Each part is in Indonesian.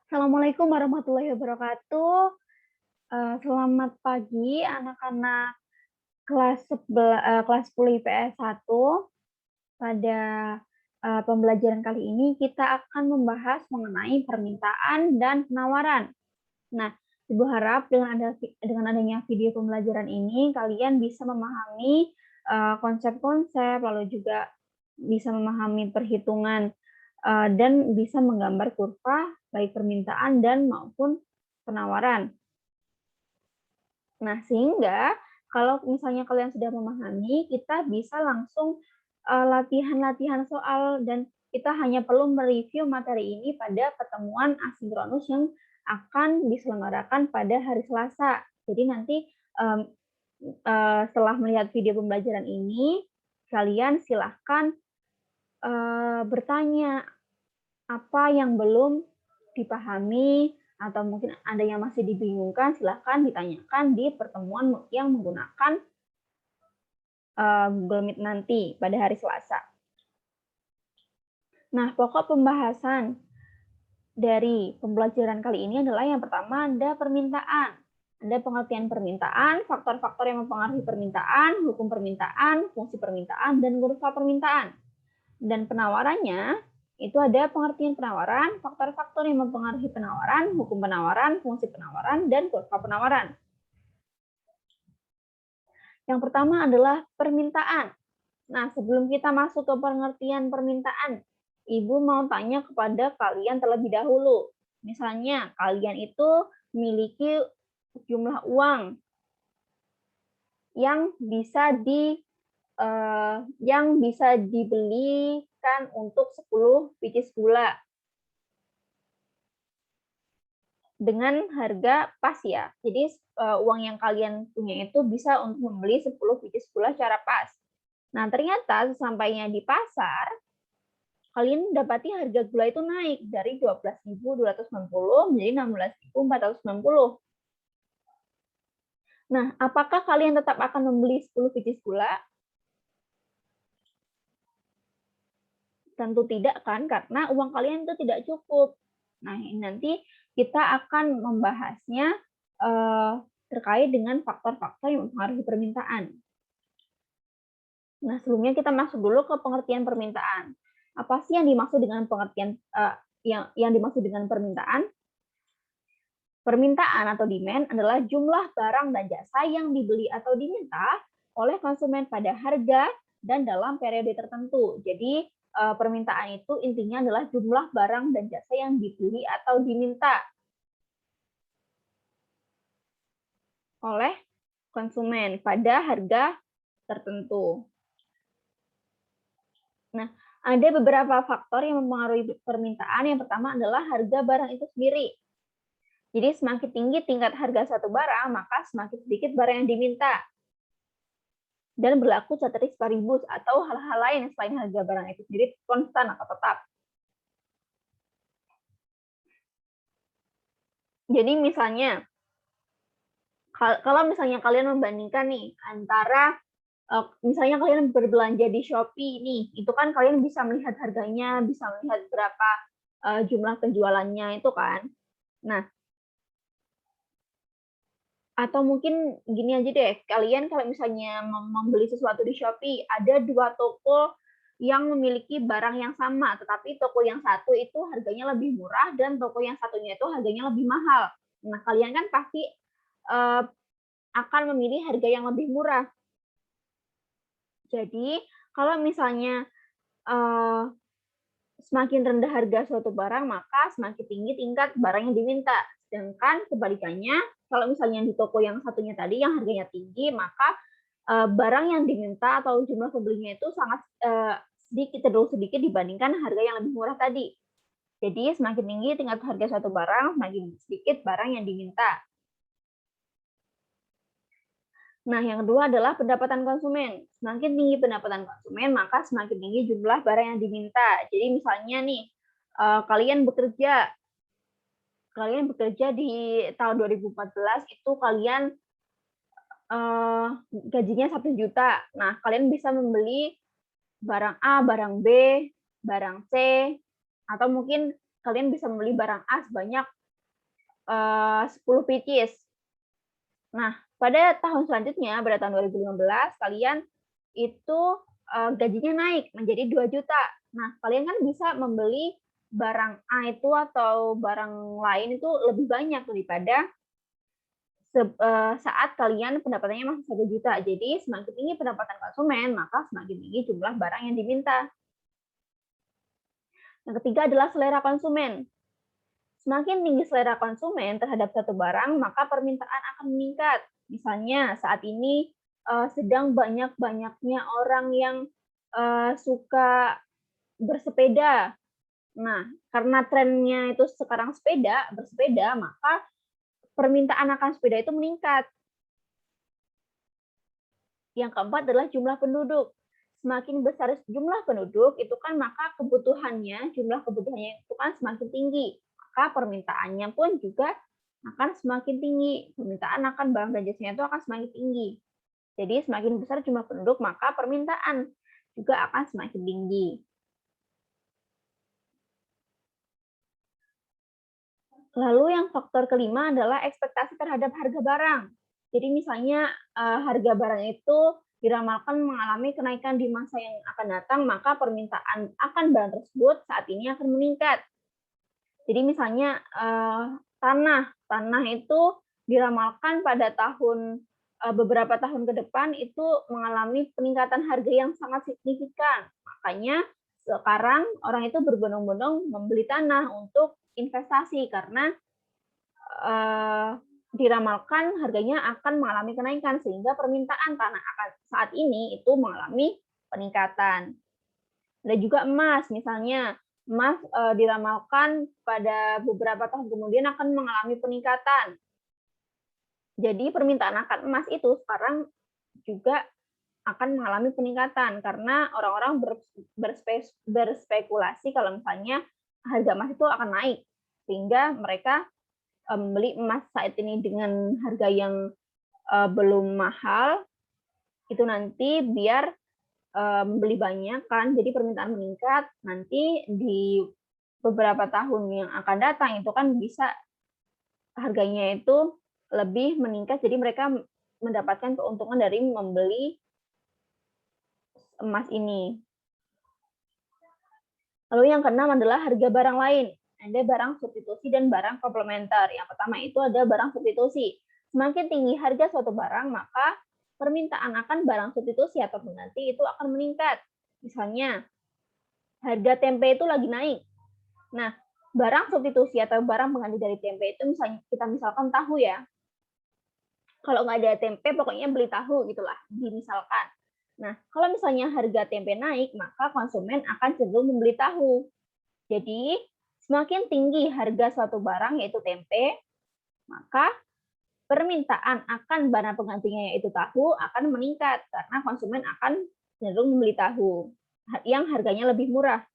Assalamualaikum warahmatullahi wabarakatuh. Selamat pagi anak-anak kelas 10 IPS 1. Pada, pembelajaran kali ini kita akan membahas mengenai permintaan dan penawaran. Nah, Ibu harap dengan adanya video pembelajaran ini kalian bisa memahami, konsep-konsep, lalu juga bisa memahami perhitungan, dan bisa menggambar kurva baik permintaan dan maupun penawaran. Nah, sehingga kalau misalnya kalian sudah memahami, kita bisa langsung, latihan-latihan soal dan kita hanya perlu mereview materi ini pada pertemuan asinkronus yang akan diselenggarakan pada hari Selasa. Jadi nanti, mmm, setelah melihat video pembelajaran ini, kalian silahkan, bertanya apa yang belum dipahami atau mungkin ada yang masih dibingungkan, silahkan ditanyakan di pertemuan yang menggunakan Google Meet nanti pada hari Selasa. Nah, pokok pembahasan dari pembelajaran kali ini adalah yang pertama ada permintaan. Ada pengertian permintaan, faktor-faktor yang mempengaruhi permintaan, hukum permintaan, fungsi permintaan, dan kurva permintaan. Dan penawarannya itu ada pengertian penawaran, faktor-faktor yang mempengaruhi penawaran, hukum penawaran, fungsi penawaran, dan kurva penawaran. Yang pertama adalah permintaan. Nah, sebelum kita masuk ke pengertian permintaan, Ibu mau tanya kepada kalian terlebih dahulu. Misalnya, kalian itu memiliki jumlah uang yang bisa dibelikan untuk 10 biji gula dengan harga pas ya. Jadi uang yang kalian punya itu bisa untuk membeli 10 biji gula secara pas. Nah, ternyata sesampainya di pasar, kalian dapati harga gula itu naik dari 12.290 menjadi 16.490. Nah, apakah kalian tetap akan membeli 10 biji gula? Tentu tidak kan, karena uang kalian itu tidak cukup. Nah, nanti kita akan membahasnya terkait dengan faktor-faktor yang mempengaruhi permintaan. Nah, sebelumnya kita masuk dulu ke pengertian permintaan. Apa sih yang dimaksud dengan pengertian yang dimaksud dengan permintaan? Permintaan atau demand adalah jumlah barang dan jasa yang dibeli atau diminta oleh konsumen pada harga dan dalam periode tertentu. Jadi permintaan itu intinya adalah jumlah barang dan jasa yang dibeli atau diminta oleh konsumen pada harga tertentu. Nah, ada beberapa faktor yang mempengaruhi permintaan. Yang pertama adalah harga barang itu sendiri. Jadi semakin tinggi tingkat harga satu barang, maka semakin sedikit barang yang diminta. Dan berlaku ceteris paribus atau hal-hal lain selain harga barang itu sendiri konstan atau tetap. Jadi misalnya, kalau misalnya kalian membandingkan nih antara misalnya kalian berbelanja di Shopee nih, itu kan kalian bisa melihat harganya, bisa melihat berapa jumlah penjualannya itu kan. Nah, atau mungkin gini aja deh, kalian kalau misalnya membeli sesuatu di Shopee, ada 2 toko yang memiliki barang yang sama, tetapi toko yang satu itu harganya lebih murah dan toko yang satunya itu harganya lebih mahal. Nah, kalian kan pasti akan memilih harga yang lebih murah. Jadi, kalau misalnya semakin rendah harga suatu barang, maka semakin tinggi tingkat barang yang diminta. Sedangkan kebalikannya, kalau misalnya di toko yang satunya tadi yang harganya tinggi, maka barang yang diminta atau jumlah pembelinya itu sangat cenderung sedikit dibandingkan harga yang lebih murah tadi. Jadi semakin tinggi tingkat harga suatu barang, semakin sedikit barang yang diminta. Nah, yang kedua adalah pendapatan konsumen. Semakin tinggi pendapatan konsumen, maka semakin tinggi jumlah barang yang diminta. Jadi misalnya nih, kalian bekerja di tahun 2014 itu kalian gajinya 1 juta. Nah, kalian bisa membeli barang A, barang B, barang C, atau mungkin kalian bisa membeli barang A sebanyak 10 pcs. Nah, pada tahun selanjutnya, pada tahun 2015, kalian itu gajinya naik menjadi 2 juta. Nah, kalian kan bisa membeli barang A itu atau barang lain itu lebih banyak daripada saat kalian pendapatannya masih 1 juta. Jadi, semakin tinggi pendapatan konsumen, maka semakin tinggi jumlah barang yang diminta. Yang ketiga adalah selera konsumen. Semakin tinggi selera konsumen terhadap satu barang, maka permintaan akan meningkat. Misalnya saat ini sedang banyak-banyaknya orang yang suka bersepeda. Nah, karena trennya itu sekarang bersepeda, maka permintaan akan sepeda itu meningkat. Yang keempat adalah jumlah penduduk. Semakin besar jumlah penduduk, itu kan maka jumlah kebutuhannya itu kan semakin tinggi. Maka permintaannya pun juga akan semakin tinggi. Permintaan akan barang dan jasanya itu akan semakin tinggi. Jadi semakin besar jumlah penduduk, maka permintaan juga akan semakin tinggi. Lalu yang faktor kelima adalah ekspektasi terhadap harga barang. Jadi misalnya harga barang itu diramalkan mengalami kenaikan di masa yang akan datang, maka permintaan akan barang tersebut saat ini akan meningkat. Jadi misalnya tanah itu diramalkan pada beberapa tahun ke depan itu mengalami peningkatan harga yang sangat signifikan. Makanya sekarang orang itu berbondong-bondong membeli tanah untuk investasi karena diramalkan harganya akan mengalami kenaikan sehingga permintaan tanah akan saat ini itu mengalami peningkatan. Ada juga emas, misalnya emas diramalkan pada beberapa tahun kemudian akan mengalami peningkatan. Jadi permintaan akan emas itu sekarang juga akan mengalami peningkatan karena orang-orang berspekulasi kalau misalnya harga emas itu akan naik sehingga mereka membeli emas saat ini dengan harga yang belum mahal itu nanti biar membeli banyak kan, jadi permintaan meningkat, nanti di beberapa tahun yang akan datang itu kan bisa harganya itu lebih meningkat, jadi mereka mendapatkan keuntungan dari membeli emas ini. Lalu yang keenam adalah harga barang lain. Ada barang substitusi dan barang komplementer. Yang pertama itu ada barang substitusi. Semakin tinggi harga suatu barang, maka permintaan akan barang substitusi atau pengganti itu akan meningkat. Misalnya, harga tempe itu lagi naik. Nah, barang substitusi atau barang pengganti dari tempe itu misalnya kita misalkan tahu ya. Kalau nggak ada tempe, pokoknya beli tahu gitulah, dimisalkan. Nah, kalau misalnya harga tempe naik, maka konsumen akan cenderung membeli tahu. Jadi, semakin tinggi harga suatu barang yaitu tempe, maka permintaan akan barang penggantinya yaitu tahu akan meningkat karena konsumen akan cenderung membeli tahu yang harganya lebih murah.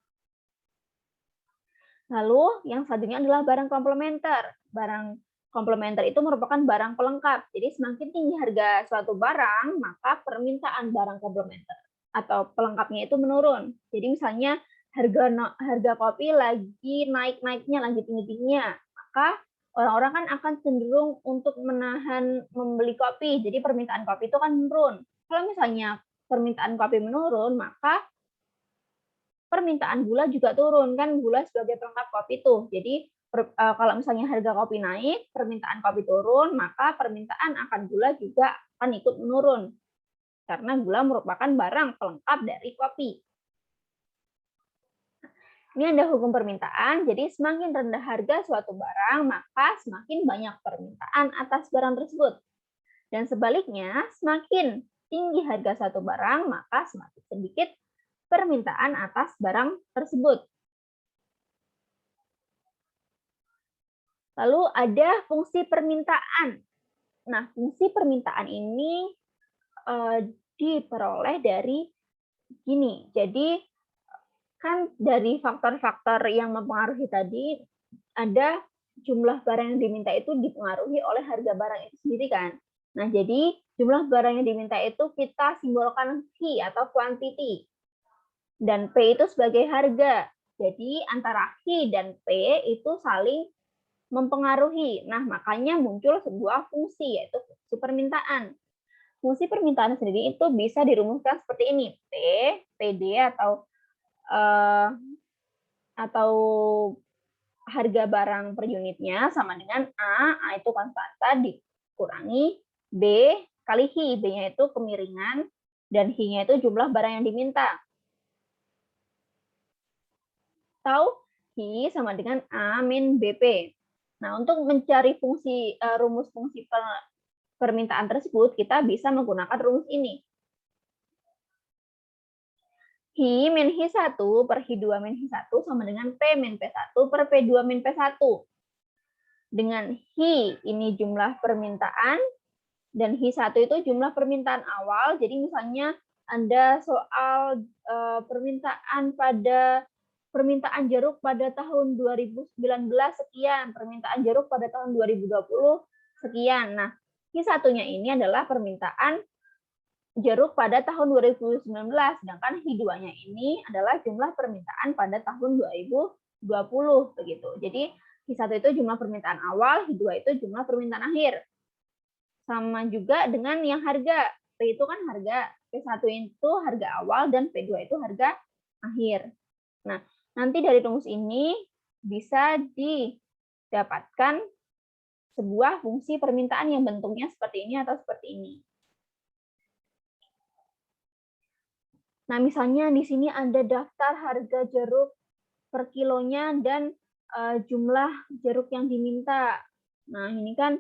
Lalu yang selanjutnya adalah barang komplementer. Barang komplementer itu merupakan barang pelengkap. Jadi semakin tinggi harga suatu barang, maka permintaan barang komplementer atau pelengkapnya itu menurun. Jadi misalnya harga kopi lagi naik-naiknya, lagi tinggi-tingginya, maka orang-orang kan akan cenderung untuk menahan membeli kopi. Jadi permintaan kopi itu kan menurun. Kalau misalnya permintaan kopi menurun, maka permintaan gula juga turun, kan gula sebagai pelengkap kopi tuh. Jadi kalau misalnya harga kopi naik, permintaan kopi turun, maka permintaan akan gula juga akan ikut menurun. Karena gula merupakan barang pelengkap dari kopi. Ini ada hukum permintaan, jadi semakin rendah harga suatu barang, maka semakin banyak permintaan atas barang tersebut. Dan sebaliknya, semakin tinggi harga suatu barang, maka semakin sedikit permintaan atas barang tersebut. Lalu ada fungsi permintaan. Nah, fungsi permintaan ini diperoleh dari gini. Jadi kan dari faktor-faktor yang mempengaruhi tadi ada jumlah barang yang diminta itu dipengaruhi oleh harga barang itu sendiri kan. Nah, jadi jumlah barang yang diminta itu kita simbolkan Q atau quantity. Dan P itu sebagai harga. Jadi antara Q dan P itu saling mempengaruhi. Nah, makanya muncul sebuah fungsi, yaitu fungsi permintaan. Fungsi permintaan sendiri itu bisa dirumuskan seperti ini. P, PD atau harga barang per unitnya sama dengan A itu konstanta dikurangi B kali Hi. B-nya itu kemiringan dan Hi-nya itu jumlah barang yang diminta. Atau Hi sama dengan A min BP. Nah, untuk mencari rumus fungsi permintaan tersebut, kita bisa menggunakan rumus ini. Hi min Hi1 per Hi2 min Hi1 sama dengan P min P1 per P2 min P1. Dengan Hi ini jumlah permintaan, dan Hi1 itu jumlah permintaan awal. Jadi misalnya Anda soal permintaan jeruk pada tahun 2019 sekian, permintaan jeruk pada tahun 2020 sekian. Nah, Hi1-nya ini adalah permintaan jeruk pada tahun 2019, sedangkan Hi2-nya ini adalah jumlah permintaan pada tahun 2020 begitu. Jadi Hi1 itu jumlah permintaan awal, Hi2 itu jumlah permintaan akhir. Sama juga dengan yang harga. P itu kan harga, P1 itu harga awal dan P2 itu harga akhir. Nah, nanti dari rumus ini bisa didapatkan sebuah fungsi permintaan yang bentuknya seperti ini atau seperti ini. Nah, misalnya di sini ada daftar harga jeruk per kilonya dan jumlah jeruk yang diminta. Nah, ini kan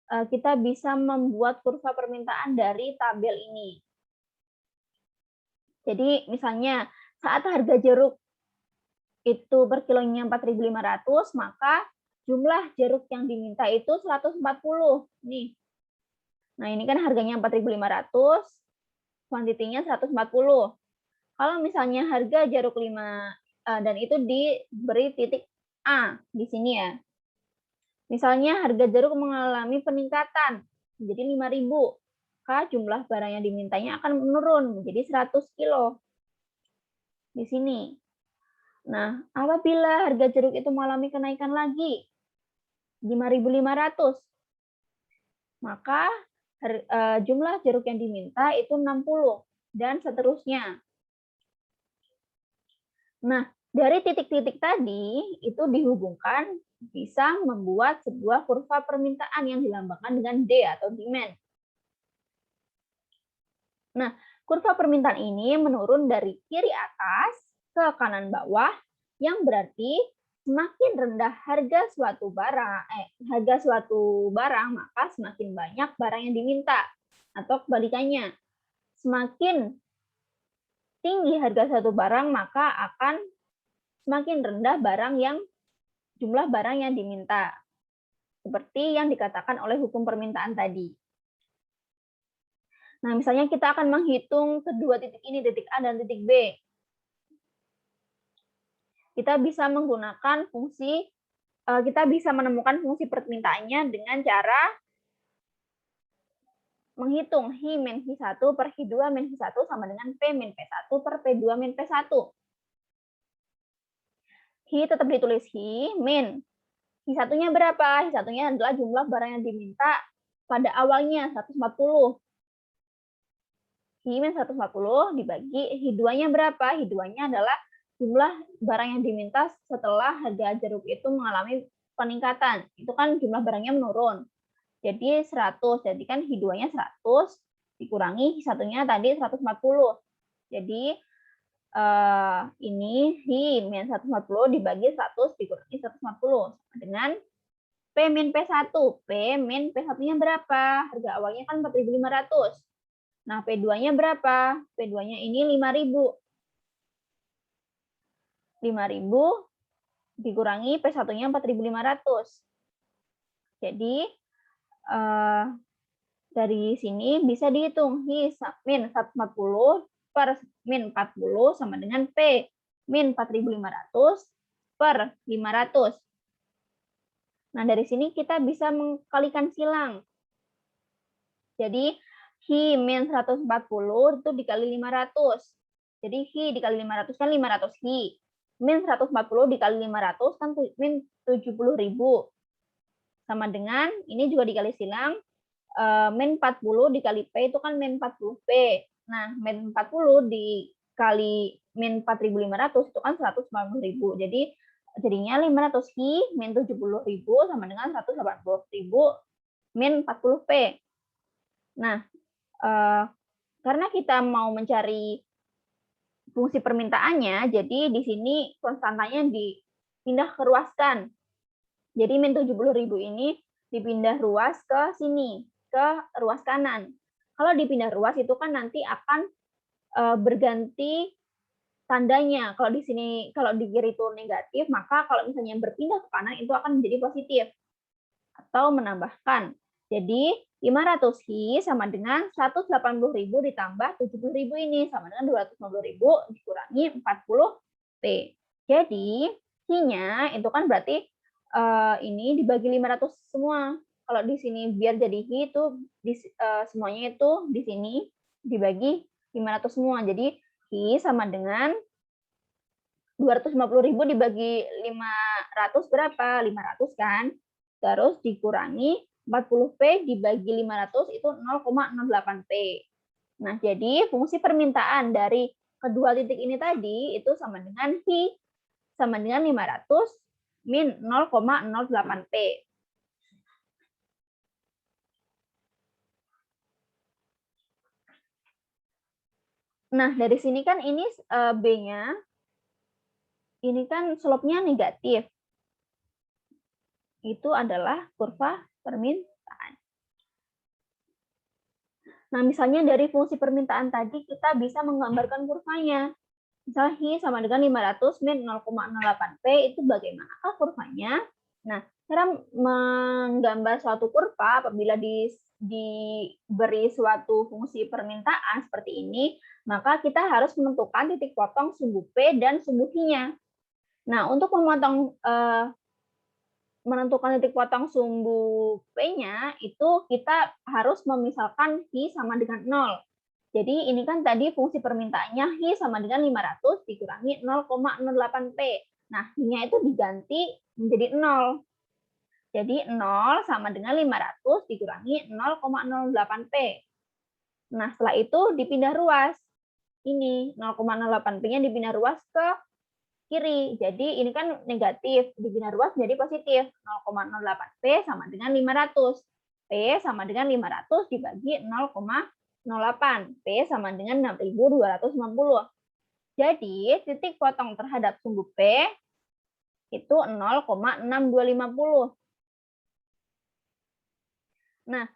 kita bisa membuat kurva permintaan dari tabel ini. Jadi, misalnya saat harga jeruk itu per kilonya 4.500, maka jumlah jeruk yang diminta itu 140. Nih. Nah, ini kan harganya 4.500, kuantitinya 140. Kalau misalnya harga jeruk 5 dan itu diberi titik A di sini ya. Misalnya harga jeruk mengalami peningkatan menjadi 5.000, maka jumlah barang yang dimintanya akan menurun menjadi 100 kilo di sini. Nah, apabila harga jeruk itu mengalami kenaikan lagi 5.500, maka jumlah jeruk yang diminta itu 60 dan seterusnya. Nah, dari titik-titik tadi itu dihubungkan bisa membuat sebuah kurva permintaan yang dilambangkan dengan D atau demand. Nah, kurva permintaan ini menurun dari kiri atas ke kanan bawah, yang berarti semakin rendah harga suatu barang, maka semakin banyak barang yang diminta. Atau kebalikannya, semakin tinggi harga suatu barang, maka akan semakin rendah jumlah barang yang diminta. Seperti yang dikatakan oleh hukum permintaan tadi. Nah, misalnya kita akan menghitung kedua titik ini, titik A dan titik B. Kita bisa menemukan fungsi permintaannya dengan cara menghitung Hi min Hi1 per Hi2 min Hi1 sama dengan P min P1 per P2 min P1. Hi tetap ditulis Hi min. Hi1-nya berapa? Hi1-nya adalah jumlah barang yang diminta pada awalnya, 140. Hi min 140 dibagi Hi2-nya berapa? Hi2-nya adalah jumlah barang yang diminta setelah harga jeruk itu mengalami peningkatan. Itu kan jumlah barangnya menurun. Jadi 100. Jadi kan Hi2-nya 100 dikurangi Hi1-nya tadi 140. Jadi ini Hi min 140 dibagi 100 dikurangi 140 sama dengan P min P1. P min P1-nya berapa? Harga awalnya kan 4.500. Nah, P2-nya berapa? P2-nya ini 5.000. 5.000 dikurangi P1-nya 4.500. Jadi, dari sini bisa dihitung Hi min 140 per min 40 sama dengan P min 4.500 per 500. Nah, dari sini kita bisa mengkalikan silang. Jadi, Hi min 140 itu dikali 500. Jadi, Hi dikali 500 kan 500 Hi. Min 140 dikali 500 kan min 70.000. sama dengan, ini juga dikali silang, min 40 dikali P itu kan min 40P. Nah, min 40 dikali min 4.500 itu kan 190.000. Jadi jadinya 500i min 70.000 sama dengan 180.000 min 40P. Nah, karena kita mau mencari fungsi permintaannya, jadi di sini konstantanya dipindah ke ruaskan. Jadi min 70.000 ini dipindah ruas ke sini, ke ruas kanan. Kalau dipindah ruas itu kan nanti akan berganti tandanya. Kalau di sini, kalau di kiri itu negatif, maka kalau misalnya berpindah ke kanan itu akan menjadi positif atau menambahkan. Jadi 500i sama dengan 180.000 ditambah 70.000 ini sama dengan 250.000 dikurangi 40P. Jadi i-nya itu kan berarti ini dibagi 500 semua. Kalau di sini biar jadi i itu semuanya itu di sini dibagi 500 semua. Jadi i sama dengan 250.000 dibagi 500 berapa? 500 kan? Terus dikurangi 40P dibagi 500 itu 0,08P. Nah, jadi fungsi permintaan dari kedua titik ini tadi itu sama dengan I sama dengan 500 min 0,08P. Nah, dari sini kan ini B-nya, ini kan slope-nya negatif. Itu adalah kurva permintaan. Nah, misalnya dari fungsi permintaan tadi kita bisa menggambarkan kurvanya. Misalnya I sama dengan 500 min 0,08P itu bagaimanakah kurvanya? Nah, cara menggambar suatu kurva apabila diberi suatu fungsi permintaan seperti ini, maka kita harus menentukan titik potong sumbu P dan sumbu I-nya. Nah, untuk menentukan titik potong sumbu P-nya, itu kita harus memisalkan I sama dengan 0. Jadi ini kan tadi fungsi permintaannya I sama dengan 500 dikurangi 0,08P. Nah, I-nya itu diganti menjadi 0. Jadi 0 sama dengan 500 dikurangi 0,08P. Nah, setelah itu dipindah ruas. Ini 0,08P-nya dipindah ruas ke kiri. Jadi ini kan negatif, dipindah ruas menjadi positif. 0,08P sama dengan 500. P sama dengan 500 dibagi 0,08. P sama dengan 6.250. Jadi titik potong terhadap sumbu P itu 0,6250. Nah,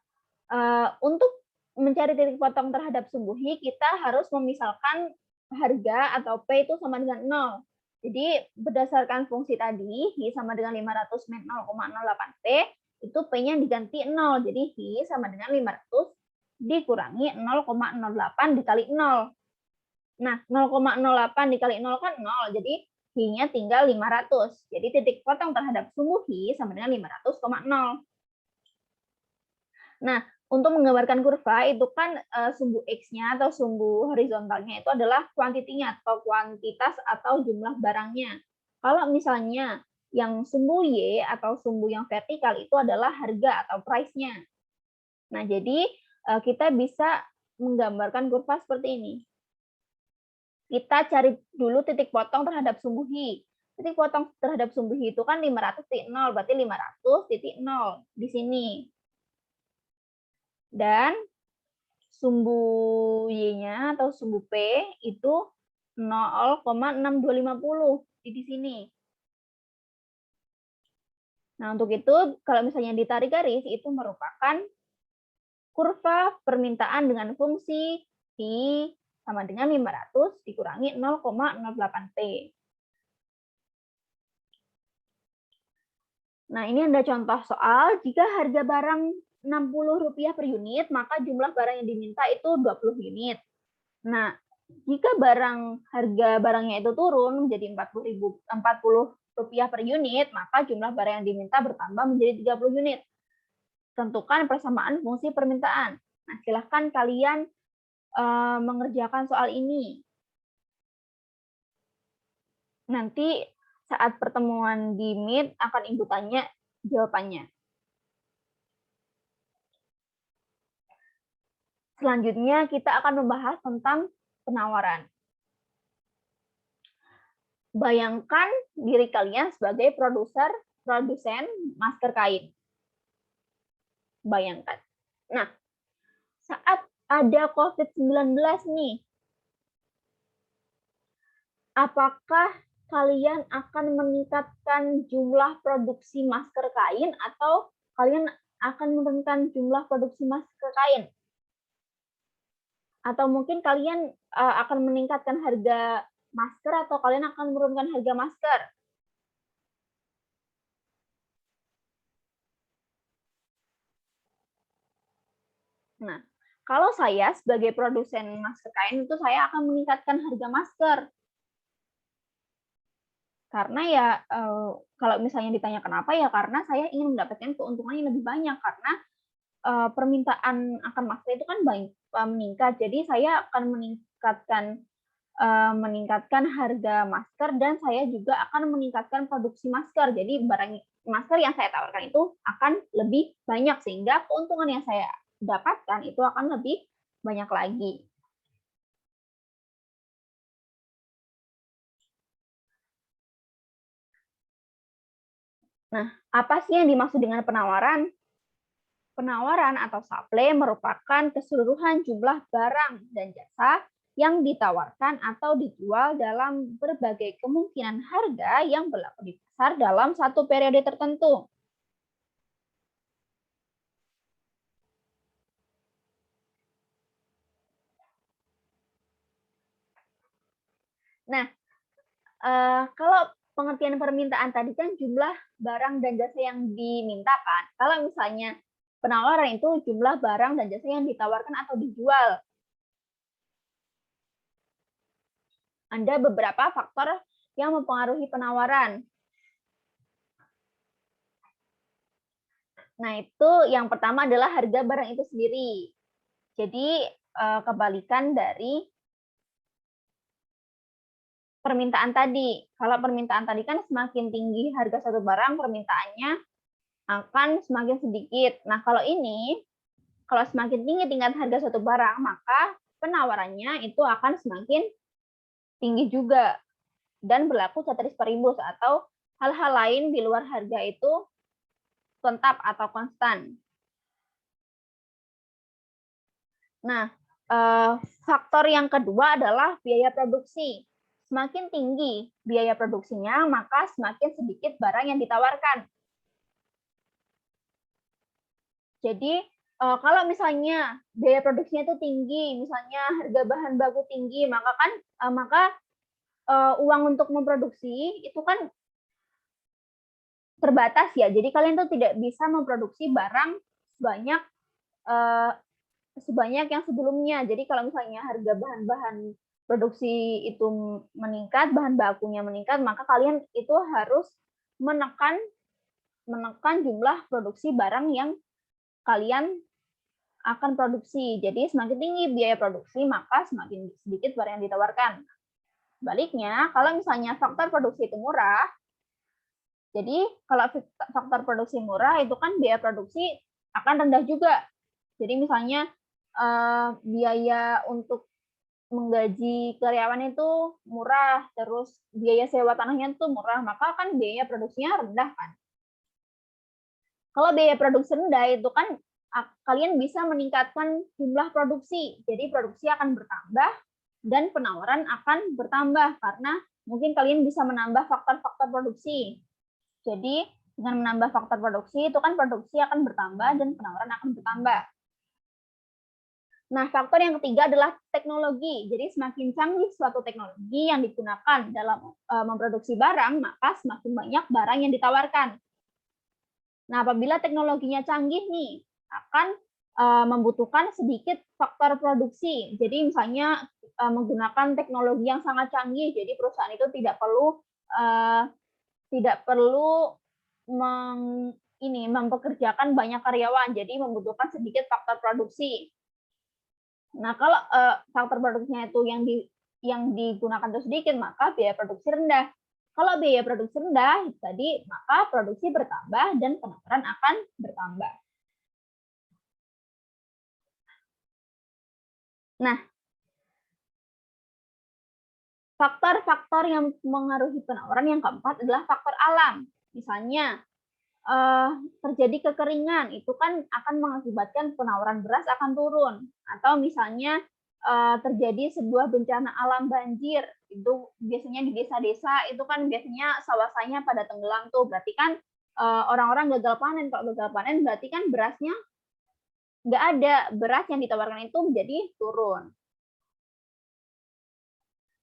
untuk mencari titik potong terhadap sumbu I, kita harus memisalkan harga atau P itu sama dengan 0. Jadi berdasarkan fungsi tadi, I sama dengan 500 min 0,08P, itu P-nya diganti 0. Jadi I sama dengan 500 dikurangi 0,08 dikali 0. Nah, 0,08 dikali 0 kan 0. Jadi I-nya tinggal 500. Jadi titik potong terhadap sumbu I sama dengan 500,0. Nah, untuk menggambarkan kurva itu kan sumbu X-nya atau sumbu horizontalnya itu adalah kuantitinya atau kuantitas atau jumlah barangnya. Kalau misalnya yang sumbu Y atau sumbu yang vertikal itu adalah harga atau price-nya. Nah, jadi kita bisa menggambarkan kurva seperti ini. Kita cari dulu titik potong terhadap sumbu I. Titik potong terhadap sumbu I itu kan 500,0, berarti 500,0 di sini. Dan sumbu Y-nya atau sumbu P itu 0,6250 di sini. Nah, untuk itu kalau misalnya ditarik garis itu merupakan kurva permintaan dengan fungsi I sama dengan 500 dikurangi 0,08P. Nah, ini ada contoh soal jika harga barang Rp60 per unit, maka jumlah barang yang diminta itu 20 unit. Nah, jika harga barangnya itu turun menjadi Rp40 per unit, maka jumlah barang yang diminta bertambah menjadi 30 unit. Tentukan persamaan fungsi permintaan. Nah, silahkan kalian mengerjakan soal ini. Nanti saat pertemuan di Meet akan Ibu tanya jawabannya. Selanjutnya kita akan membahas tentang penawaran. Bayangkan diri kalian sebagai produsen masker kain. Bayangkan. Nah, saat ada COVID-19 nih, apakah kalian akan meningkatkan jumlah produksi masker kain atau kalian akan menurunkan jumlah produksi masker kain? Atau mungkin kalian akan meningkatkan harga masker atau kalian akan menurunkan harga masker? Nah, kalau saya sebagai produsen masker kain itu saya akan meningkatkan harga masker. Karena ya kalau misalnya ditanya kenapa ya karena saya ingin mendapatkan keuntungan yang lebih banyak karena permintaan akan masker itu kan meningkat. Jadi saya akan meningkatkan harga masker dan saya juga akan meningkatkan produksi masker. Jadi barang masker yang saya tawarkan itu akan lebih banyak sehingga keuntungan yang saya dapatkan itu akan lebih banyak lagi. Nah, apa sih yang dimaksud dengan penawaran? Penawaran atau supply merupakan keseluruhan jumlah barang dan jasa yang ditawarkan atau dijual dalam berbagai kemungkinan harga yang berlaku di pasar dalam satu periode tertentu. Nah, kalau pengertian permintaan tadi kan jumlah barang dan jasa yang dimintakan. Kalau misalnya penawaran itu jumlah barang dan jasa yang ditawarkan atau dijual. Ada beberapa faktor yang mempengaruhi penawaran. Nah, itu yang pertama adalah harga barang itu sendiri. Jadi, kebalikan dari permintaan tadi. Kalau permintaan tadi kan semakin tinggi harga satu barang, permintaannya akan semakin sedikit. Nah, kalau ini, kalau semakin tinggi tingkat harga satu barang, maka penawarannya itu akan semakin tinggi juga. Dan berlaku ceteris paribus atau hal-hal lain di luar harga itu tetap atau konstan. Nah, faktor yang kedua adalah biaya produksi. Semakin tinggi biaya produksinya, maka semakin sedikit barang yang ditawarkan. Jadi, kalau misalnya biaya produksinya itu tinggi, misalnya harga bahan baku tinggi, maka kan uang untuk memproduksi itu kan terbatas ya. Jadi kalian tuh tidak bisa memproduksi barang sebanyak yang sebelumnya. Jadi kalau misalnya harga bahan-bahan produksi itu meningkat, bahan bakunya meningkat, maka kalian itu harus menekan jumlah produksi barang yang kalian akan produksi. Jadi semakin tinggi biaya produksi, maka semakin sedikit barang yang ditawarkan. Baliknya, kalau misalnya faktor produksi itu murah, jadi kalau faktor produksi murah itu kan biaya produksi akan rendah juga. Jadi misalnya biaya untuk menggaji karyawan itu murah, terus biaya sewa tanahnya itu murah, maka kan biaya produksinya rendah kan. Kalau biaya produksi rendah itu kan kalian bisa meningkatkan jumlah produksi. Jadi produksi akan bertambah dan penawaran akan bertambah karena mungkin kalian bisa menambah faktor-faktor produksi. Jadi dengan menambah faktor produksi itu kan produksi akan bertambah dan penawaran akan bertambah. Nah, faktor yang ketiga adalah teknologi. Jadi semakin canggih suatu teknologi yang digunakan dalam memproduksi barang, maka semakin banyak barang yang ditawarkan. Nah, apabila teknologinya canggih nih, akan membutuhkan sedikit faktor produksi. Jadi misalnya menggunakan teknologi yang sangat canggih, jadi perusahaan itu tidak perlu mempekerjakan banyak karyawan, jadi membutuhkan sedikit faktor produksi. Nah, kalau faktor produksinya itu yang digunakan itu sedikit, maka biaya produksi rendah. Kalau biaya produksi rendah, tadi maka produksi bertambah dan penawaran akan bertambah. Nah, faktor-faktor yang mengaruhi penawaran yang keempat adalah faktor alam. Misalnya, terjadi kekeringan, itu kan akan mengakibatkan penawaran beras akan turun. Atau misalnya terjadi sebuah bencana alam banjir, itu biasanya di desa-desa itu kan biasanya sawah-sawahnya pada tenggelam tuh, berarti kan orang-orang gagal panen. Kalau gagal panen berarti kan berasnya nggak ada, beras yang ditawarkan itu menjadi turun.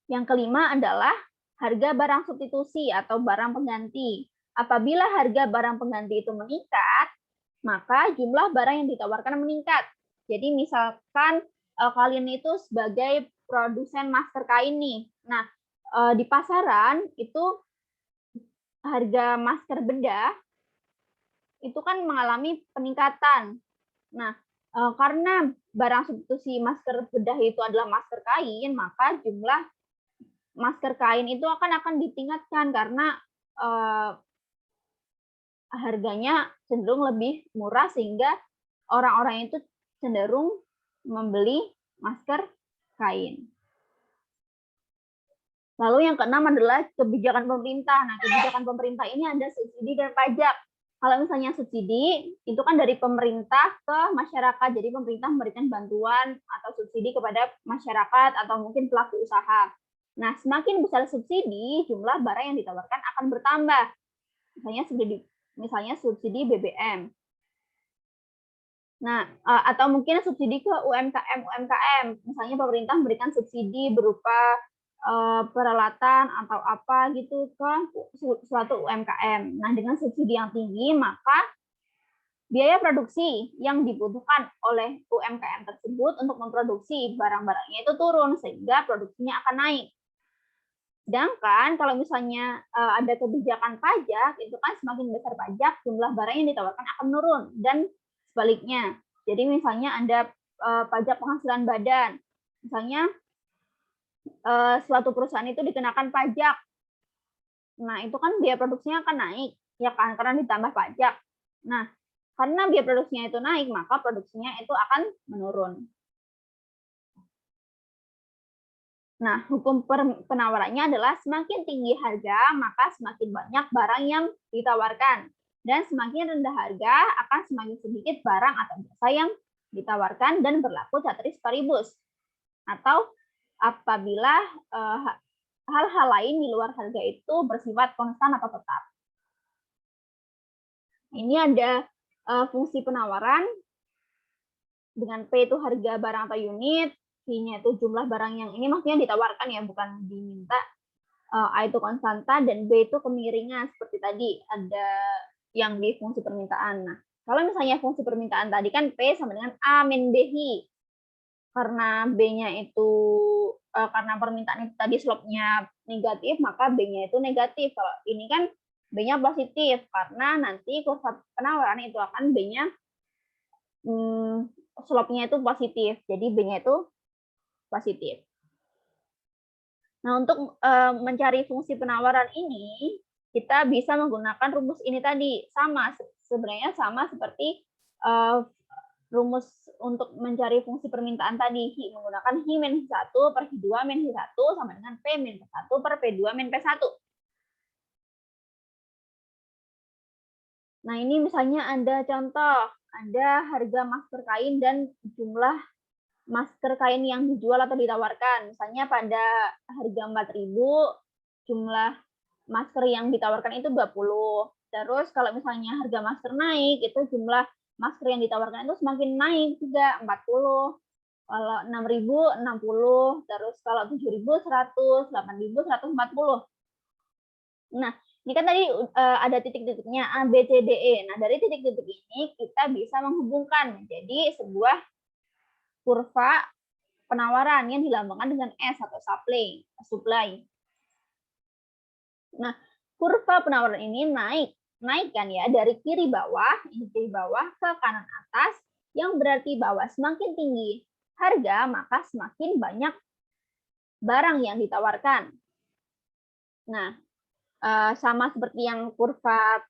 Yang kelima adalah harga barang substitusi atau barang pengganti. Apabila harga barang pengganti itu meningkat, maka jumlah barang yang ditawarkan meningkat. Jadi misalkan kalian itu sebagai produsen masker kain nih. Nah, di pasaran itu harga masker bedah itu kan mengalami peningkatan. Nah, karena barang substitusi masker bedah itu adalah masker kain, maka jumlah masker kain itu akan ditingkatkan karena harganya cenderung lebih murah sehingga orang-orang itu cenderung membeli masker kain. Lalu yang keenam adalah kebijakan pemerintah. Nah, kebijakan pemerintah ini ada subsidi dan pajak. Kalau misalnya subsidi, itu kan dari pemerintah ke masyarakat. Jadi pemerintah memberikan bantuan atau subsidi kepada masyarakat atau mungkin pelaku usaha. Nah, semakin besar subsidi, jumlah barang yang ditawarkan akan bertambah. Misalnya subsidi BBM. Nah, atau mungkin subsidi ke UMKM. Misalnya pemerintah memberikan subsidi berupa peralatan atau apa gitu ke suatu UMKM. Nah, dengan subsidi yang tinggi, maka biaya produksi yang dibutuhkan oleh UMKM tersebut untuk memproduksi barang-barangnya itu turun, sehingga produksinya akan naik. Sedangkan kalau misalnya ada kebijakan pajak, itu kan semakin besar pajak, jumlah barang yang ditawarkan akan menurun, dan sebaliknya. Jadi misalnya ada pajak penghasilan badan, misalnya suatu perusahaan itu dikenakan pajak. Nah, itu kan biaya produksinya akan naik, ya kan, karena ditambah pajak. Nah, karena biaya produksinya itu naik, maka produksinya itu akan menurun. Nah, hukum penawarannya adalah semakin tinggi harga, maka semakin banyak barang yang ditawarkan. Dan semakin rendah harga, akan semakin sedikit barang atau jasa yang ditawarkan dan berlaku ceteris paribus. Atau apabila hal-hal lain di luar harga itu bersifat konstan atau tetap. Ini ada fungsi penawaran, dengan P itu harga barang atau unit, Q-nya itu jumlah barang yang ini maksudnya ditawarkan ya, bukan diminta. A itu konstanta, dan B itu kemiringan, seperti tadi ada yang di fungsi permintaan. Nah, kalau misalnya fungsi permintaan tadi kan P sama dengan A min BI. Karena B-nya itu, karena permintaan itu tadi slope-nya negatif, maka B-nya itu negatif. Kalau ini kan B-nya positif, karena nanti kurva penawaran itu akan B-nya slope-nya itu positif, jadi B-nya itu positif. Nah, untuk mencari fungsi penawaran ini, kita bisa menggunakan rumus ini tadi. Sebenarnya sama seperti rumus untuk mencari fungsi permintaan tadi. Menggunakan Hi min 1 per Hi2 min Hi1 sama dengan P min 1 per P2 min P1. Nah, ini misalnya ada contoh, ada harga masker kain dan jumlah masker kain yang dijual atau ditawarkan. Misalnya pada harga 4.000, jumlah masker yang ditawarkan itu 20. Terus kalau misalnya harga masker naik, itu jumlah masker yang ditawarkan itu semakin naik juga, 40. Kalau 6.000, 60. Terus kalau 7.000, 100. 8.000, 140. Nah, ini kan tadi ada titik-titiknya A, B, C, D, E. Nah, dari titik-titik ini kita bisa menghubungkan menjadi sebuah kurva penawaran yang dilambangkan dengan S atau supply. Nah, kurva penawaran ini naik kan ya, dari kiri bawah ke kanan atas, yang berarti bahwa semakin tinggi harga, maka semakin banyak barang yang ditawarkan. Nah, sama seperti yang kurva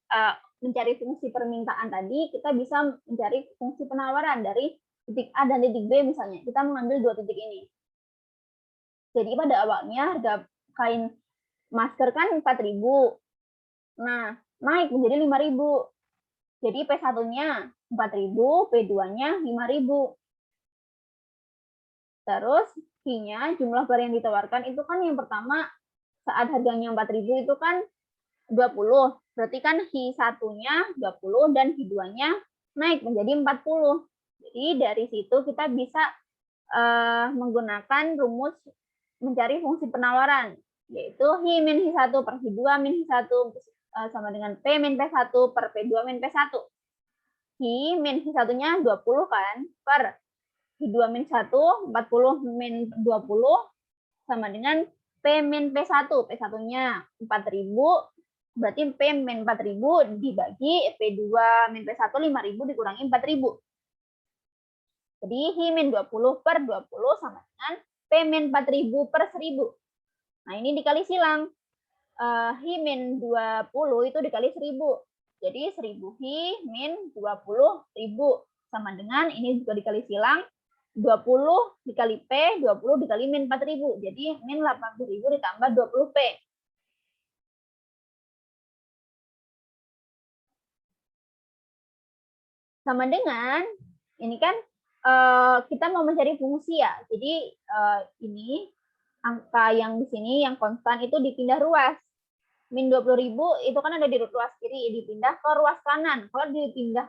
mencari fungsi permintaan tadi, kita bisa mencari fungsi penawaran dari titik A dan titik B misalnya. Kita mengambil dua titik ini. Jadi pada awalnya harga kain masker kan 4.000. Nah, naik menjadi 5.000. Jadi P1-nya 4.000, P2-nya 5.000. Terus Q-nya jumlah barang yang ditawarkan itu kan yang pertama saat harganya 4.000 itu kan 20. Berarti kan Q1-nya 20 dan Q2-nya naik menjadi 40. Jadi dari situ kita bisa menggunakan rumus mencari fungsi penawaran, yaitu Hi min Hi1 per Hi2 min Hi1 sama dengan P min P1 per P2 min P1. Hi min Hi1-nya 20 kan, per Hi2 min 1, 40 min 20, sama dengan P min P1. P1-nya 4.000, berarti P min 4.000 dibagi P2 min P1 5.000 dikurangi 4.000. Jadi Hi min 20 per 20 sama dengan P min 4.000 per 1.000. Nah, ini dikali silang. Hi min 20 itu dikali 1.000. Jadi 1.000 Hi min 20.000 sama dengan, ini juga dikali silang, 20 dikali P, 20 dikali min 4.000. Jadi min 80.000 ditambah 20P. Sama dengan, ini kan kita mau mencari fungsi ya. Jadi ini angka yang di sini yang konstan itu dipindah ruas. Min 20.000 itu kan ada di ruas kiri, dipindah ke ruas kanan. Kalau dipindah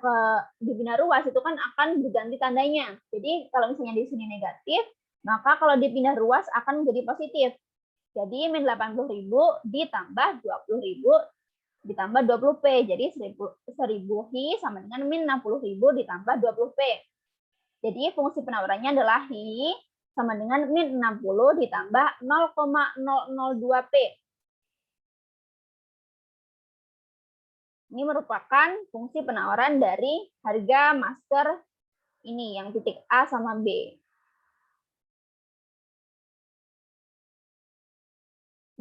ruas itu kan akan berganti tandanya. Jadi kalau misalnya di sini negatif, maka kalau dipindah ruas akan menjadi positif. Jadi min 80.000 ditambah 20.000 ditambah 20P. Jadi 1.000 Hi sama dengan min 60.000 ditambah 20P. Jadi fungsi penawarannya adalah Hi sama dengan min 60 ditambah 0,002P. Ini merupakan fungsi penawaran dari harga masker ini, yang titik A sama B.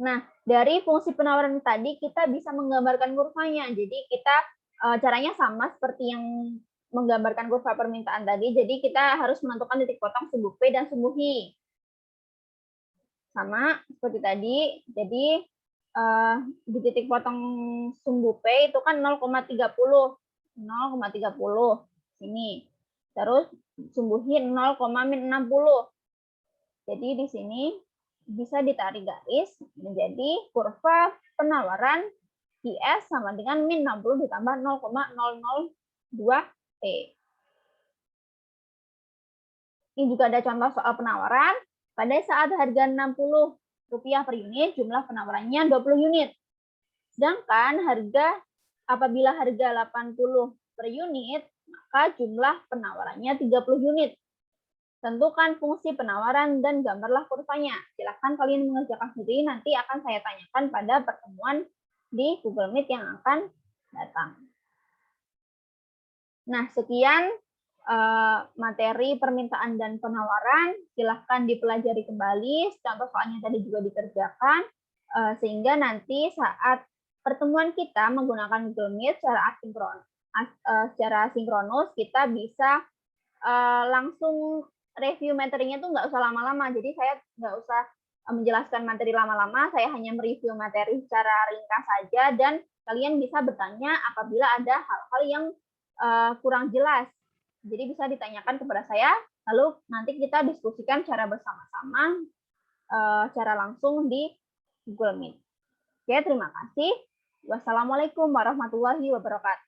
Nah, dari fungsi penawaran tadi kita bisa menggambarkan kurvanya. Jadi kita caranya sama seperti yang menggambarkan kurva permintaan tadi. Jadi kita harus menentukan titik potong sumbu P dan sumbu Hi. Sama seperti tadi. Jadi di titik potong sumbu P itu kan 0,30. 0,30 sini. Terus sumbu Hi 0,60. Jadi di sini bisa ditarik garis menjadi kurva penawaran IS sama dengan min 60 ditambah 0,002P. Ini juga ada contoh soal penawaran. Pada saat harga Rp60 per unit, jumlah penawarannya 20 unit. Sedangkan apabila harga 80 per unit, maka jumlah penawarannya 30 unit. Tentukan fungsi penawaran dan gambarlah kurvanya. Silakan kalian mengerjakan sendiri, nanti akan saya tanyakan pada pertemuan di Google Meet yang akan datang. Nah, sekian materi permintaan dan penawaran. Silahkan dipelajari kembali, contoh soalnya tadi juga dikerjakan, sehingga nanti saat pertemuan kita menggunakan Google Meet secara sinkronus, kita bisa langsung review materinya tuh nggak usah lama-lama. Jadi saya nggak usah menjelaskan materi lama-lama, saya hanya mereview materi secara ringkas saja, dan kalian bisa bertanya apabila ada hal-hal yang kurang jelas. Jadi bisa ditanyakan kepada saya, lalu nanti kita diskusikan secara bersama-sama, secara langsung di Google Meet. Oke, terima kasih. Wassalamualaikum warahmatullahi wabarakatuh.